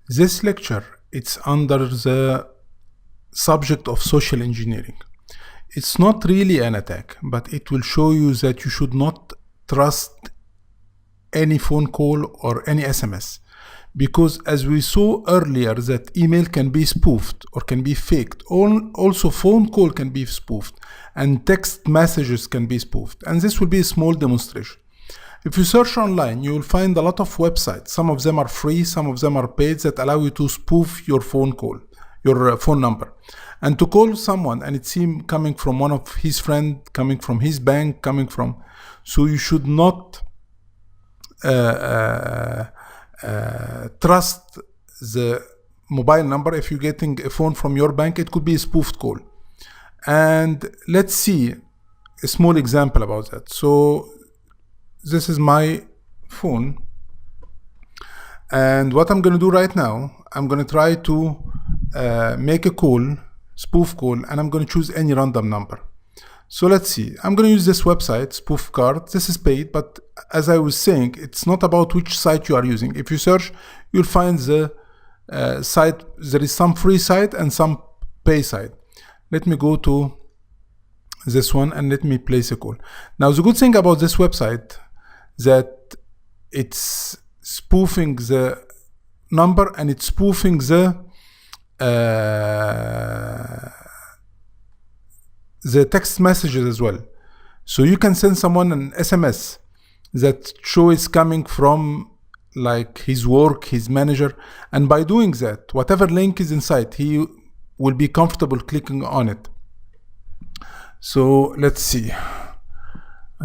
This lecture, it's under the subject of social engineering. It's not really an attack, but it will show you that you should not trust any phone call or any SMS. Because as we saw earlier that email can be spoofed or can be faked. Also phone call can be spoofed and text messages can be spoofed. And this will be a small demonstration. If you search online, you will find a lot of websites. Some of them are free, some of them are paid, that allow you to spoof your phone call, your phone number. And to call someone and it seems coming from one of his friends, coming from his bank, coming from... So you should not trust the mobile number. If you're getting a phone from your bank, it could be a spoofed call. And let's see a small example about that. So this is my phone, and what I'm going to do right now, I'm going to try to make a call, spoof call, and I'm going to choose any random number. So let's see, I'm going to use this website, Spoof Card. This is paid, but as I was saying, it's not about which site you are using. If you search, you'll find the site. There is some free site and some pay site. Let me go to this one and let me place a call. Now, the good thing about this website that it's spoofing the number and it's spoofing the text messages as well. So you can send someone an SMS that show is coming from like his work, his manager, and by doing that, whatever link is inside, he will be comfortable clicking on it. So let's see.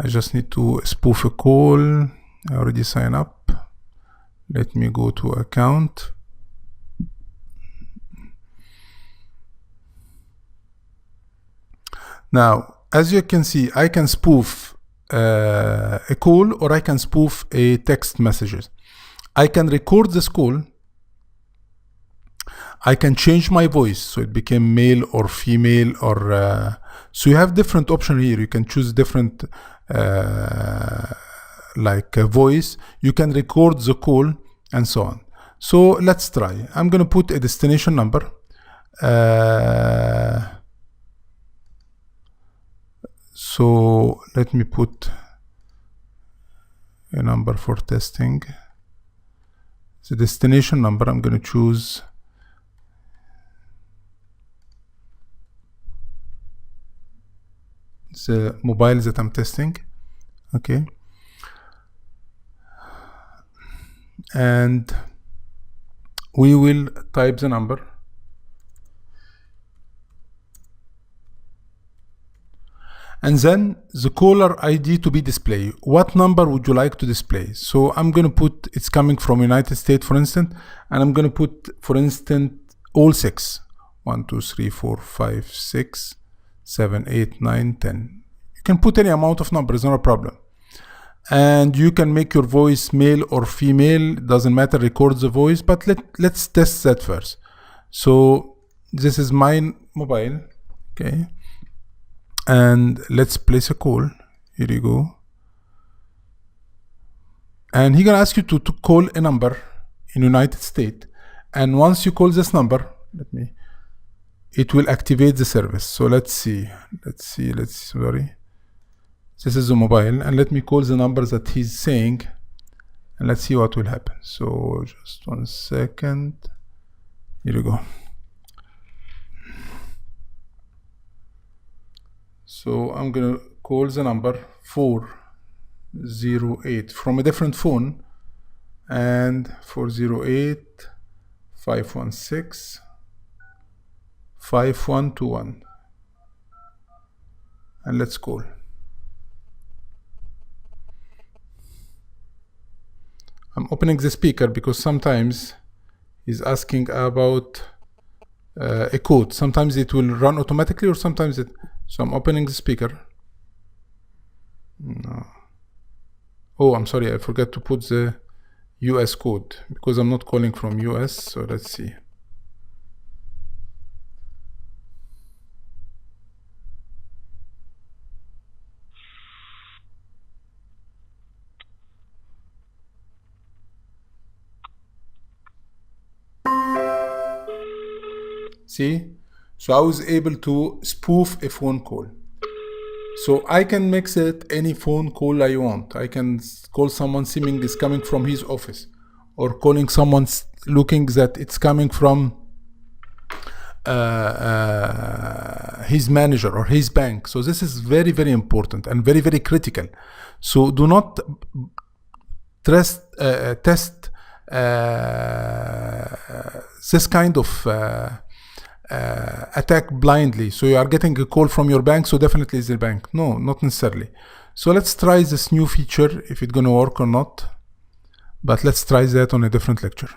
I just need to spoof a call. I already signed up. Let me go to account. Now, as you can see, I can spoof a call or I can spoof a text messages. I can record this call. I can change my voice so it became male or female, or so you have different options here. You can choose different like a voice. You can record the call and so on. So let's try. I'm going to put a destination number. So let me put a number for testing. The destination number, I'm going to choose the mobile that I'm testing. Okay. And we will type the number. And then the caller ID to be displayed. What number would you like to display? So I'm going to put, it's coming from United States, for instance, and I'm going to put, for instance, all 6. 1, 2, 3, 4, 5, 6, 7, 8, 9, 10. You can put any amount of numbers, not a problem. And you can make your voice male or female, doesn't matter, record the voice, but let's test that first. So this is my mobile, okay? And let's place a call. Here you go. And he's gonna ask you to call a number in United States. And once you call this number, it will activate the service. So let's see, sorry. This is the mobile, and let me call the number that he's saying, and let's see what will happen. So just 1 second. Here you go. So I'm gonna call the number 408 from a different phone, and 408 516 5121, and let's call. I'm opening the speaker because sometimes he's asking about a code. Sometimes it will run automatically, or sometimes it. So I'm opening the speaker. No. Oh, I'm sorry, I forgot to put the US code because I'm not calling from US. So let's see. See? So I was able to spoof a phone call. So I can mix it any phone call I want. I can call someone seeming is coming from his office, or calling someone looking that it's coming from his manager or his bank. So this is very, very important and very, very critical. So do not test this kind of attack blindly. So you are getting a call from your bank, so definitely it's the bank. No, not necessarily. So let's try this new feature, if it's gonna work or not. But let's try that on a different lecture.